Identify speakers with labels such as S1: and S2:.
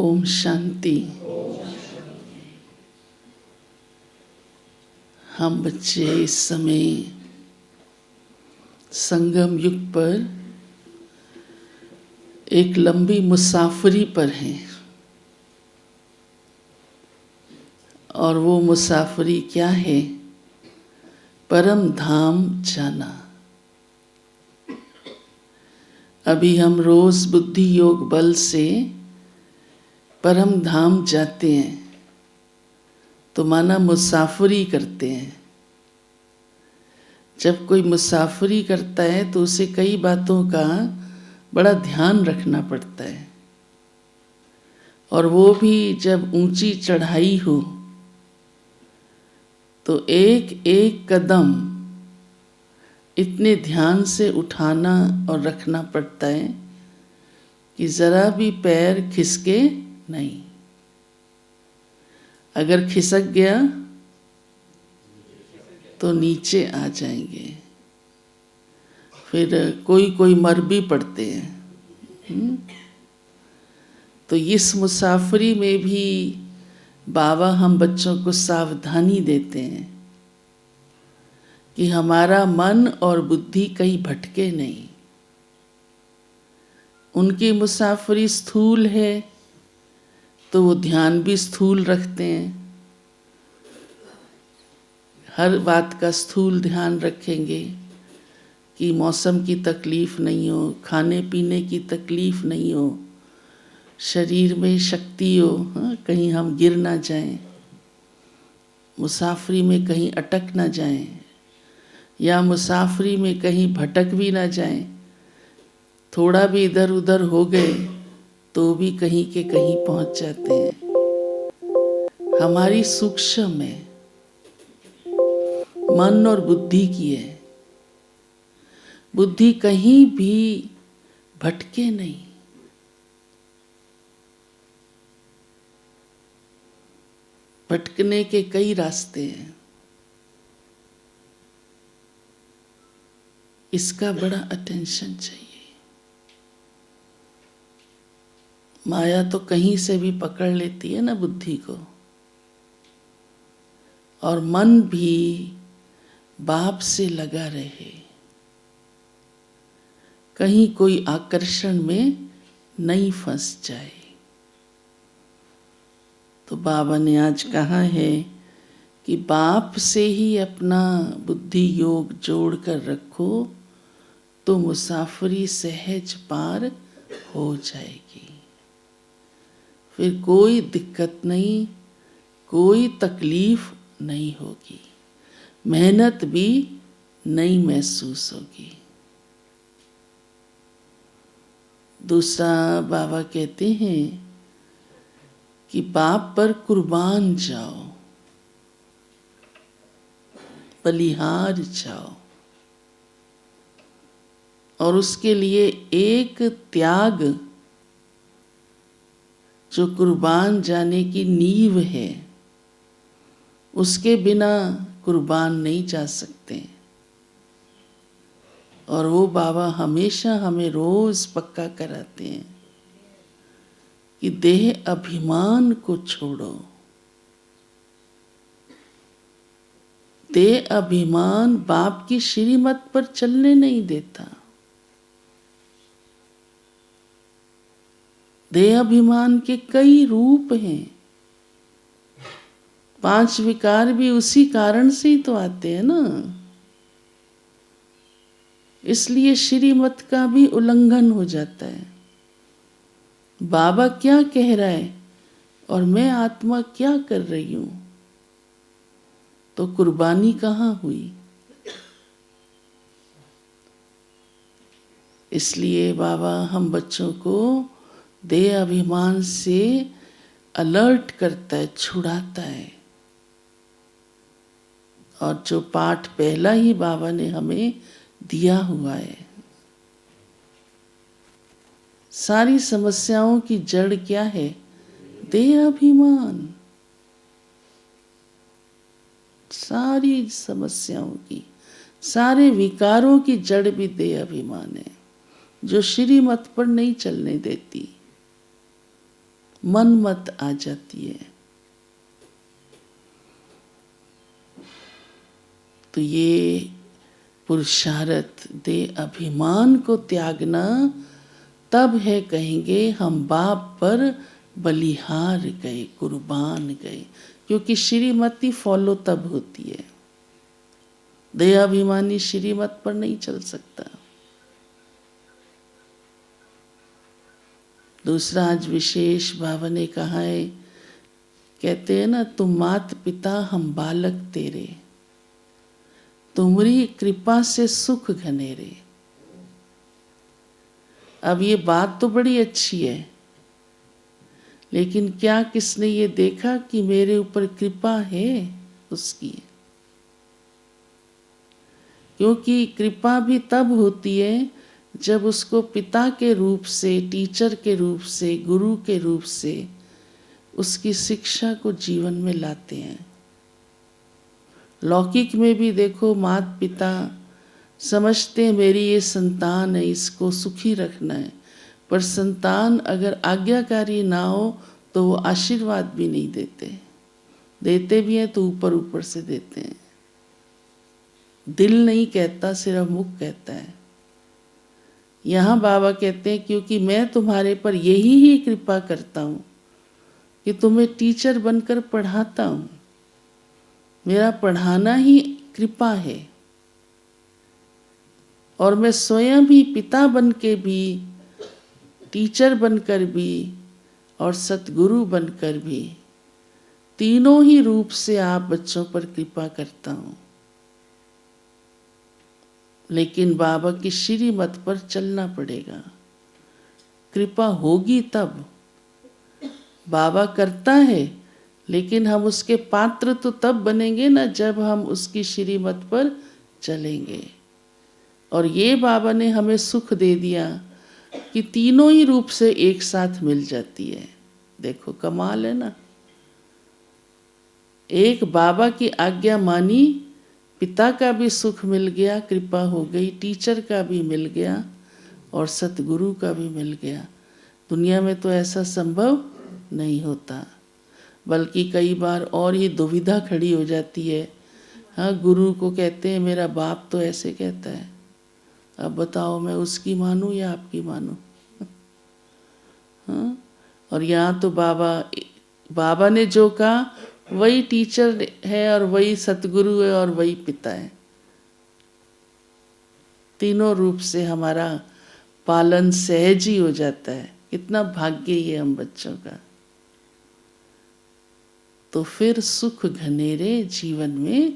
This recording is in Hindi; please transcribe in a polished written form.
S1: ओम शांति। हम बच्चे इस समय संगम युग पर एक लंबी मुसाफरी पर हैं और वो मुसाफरी क्या है? परम धाम जाना। अभी हम रोज बुद्धि योग बल से परम धाम जाते हैं तो माना मुसाफरी करते हैं। जब कोई मुसाफरी करता है तो उसे कई बातों का बड़ा ध्यान रखना पड़ता है, और वो भी जब ऊंची चढ़ाई हो तो एक एक कदम इतने ध्यान से उठाना और रखना पड़ता है कि जरा भी पैर खिसके नहीं। अगर खिसक गया तो नीचे आ जाएंगे, फिर कोई कोई मर भी पड़ते हैं। तो इस मुसाफरी में भी बाबा हम बच्चों को सावधानी देते हैं कि हमारा मन और बुद्धि कहीं भटके नहीं। उनकी मुसाफरी स्थूल है तो वो ध्यान भी स्थूल रखते हैं, हर बात का स्थूल ध्यान रखेंगे कि मौसम की तकलीफ नहीं हो, खाने पीने की तकलीफ नहीं हो, शरीर में शक्ति हो, कहीं हम गिर ना जाएं, मुसाफरी में कहीं अटक ना जाएं, या मुसाफरी में कहीं भटक भी ना जाएं। थोड़ा भी इधर उधर हो गए तो भी कहीं के कहीं पहुंच जाते हैं। हमारी सूक्ष्म है, मन और बुद्धि की है। बुद्धि कहीं भी भटके नहीं। भटकने के कई रास्ते हैं, इसका बड़ा अटेंशन चाहिए। माया तो कहीं से भी पकड़ लेती है ना बुद्धि को, और मन भी बाप से लगा रहे, कहीं कोई आकर्षण में नहीं फंस जाए। तो बाबा ने आज कहा है कि बाप से ही अपना बुद्धि योग जोड़ कर रखो तो मुसाफरी सहज पार हो जाएगी। फिर कोई दिक्कत नहीं, कोई तकलीफ नहीं होगी, मेहनत भी नहीं महसूस होगी। दूसरा बाबा कहते हैं कि बाप पर कुर्बान जाओ, बलिहार जाओ, और उसके लिए एक त्याग जो कुर्बान जाने की नींव है, उसके बिना कुर्बान नहीं जा सकते। और वो बाबा हमेशा हमें रोज पक्का कराते हैं कि देह अभिमान को छोड़ो। देह अभिमान बाप की श्रीमत पर चलने नहीं देता। देह अभिमान के कई रूप हैं। 5 विकार भी उसी कारण से ही तो आते हैं ना। इसलिए श्रीमत का भी उल्लंघन हो जाता है। बाबा क्या कह रहा है और मैं आत्मा क्या कर रही हूं, तो कुर्बानी कहाँ हुई? इसलिए बाबा हम बच्चों को देह अभिमान से अलर्ट करता है, छुड़ाता है। और जो पाठ पहला ही बाबा ने हमें दिया हुआ है, सारी समस्याओं की जड़ क्या है? देह अभिमान। सारी समस्याओं की, सारे विकारों की जड़ भी देह अभिमान है, जो श्रीमत पर नहीं चलने देती। मनमत आ जाती है। तो ये पुरुषार्थ दे अभिमान को त्यागना तब है कहेंगे हम बाप पर बलिहार गए, कुर्बान गए। क्योंकि श्रीमती फॉलो तब होती है, देहाभिमानी श्रीमत पर नहीं चल सकता। दूसरा आज विशेष बाबा ने कहा है, कहते हैं ना, तुम मात पिता हम बालक तेरे, तुम्हारी कृपा से सुख घनेरे। अब ये बात तो बड़ी अच्छी है, लेकिन क्या किसने ये देखा कि मेरे ऊपर कृपा है उसकी? क्योंकि कृपा भी तब होती है जब उसको पिता के रूप से, टीचर के रूप से, गुरु के रूप से उसकी शिक्षा को जीवन में लाते हैं। लौकिक में भी देखो, माता पिता समझते हैं मेरी ये संतान है, इसको सुखी रखना है, पर संतान अगर आज्ञाकारी ना हो तो वो आशीर्वाद भी नहीं देते, देते भी हैं तो ऊपर ऊपर से देते हैं। दिल नहीं कहता, सिर्फ मुख कहता है। यहाँ बाबा कहते हैं क्योंकि मैं तुम्हारे पर यही ही कृपा करता हूँ कि तुम्हें टीचर बनकर पढ़ाता हूँ, मेरा पढ़ाना ही कृपा है। और मैं स्वयं भी पिता बन के भी, टीचर बनकर भी और सतगुरु बनकर भी, तीनों ही रूप से आप बच्चों पर कृपा करता हूँ। लेकिन बाबा की श्रीमत पर चलना पड़ेगा, कृपा होगी तब। बाबा करता है, लेकिन हम उसके पात्र तो तब बनेंगे ना जब हम उसकी श्रीमत पर चलेंगे। और ये बाबा ने हमें सुख दे दिया कि तीनों ही रूप से एक साथ मिल जाती है। देखो कमाल है ना। एक बाबा की आज्ञा मानी, पिता का भी सुख मिल गया, कृपा हो गई, टीचर का भी मिल गया और सतगुरु का भी मिल गया। दुनिया में तो ऐसा संभव नहीं होता, बल्कि कई बार और ही दुविधा खड़ी हो जाती है। हाँ, गुरु को कहते हैं मेरा बाप तो ऐसे कहता है, अब बताओ मैं उसकी मानूं या आपकी मानूं? हाँ, और यहाँ तो बाबा ने जो कहा वही टीचर है और वही सतगुरु है और वही पिता है। तीनों रूप से हमारा पालन सहज ही हो जाता है। कितना भाग्य ये हम बच्चों का। तो फिर सुख घनेरे जीवन में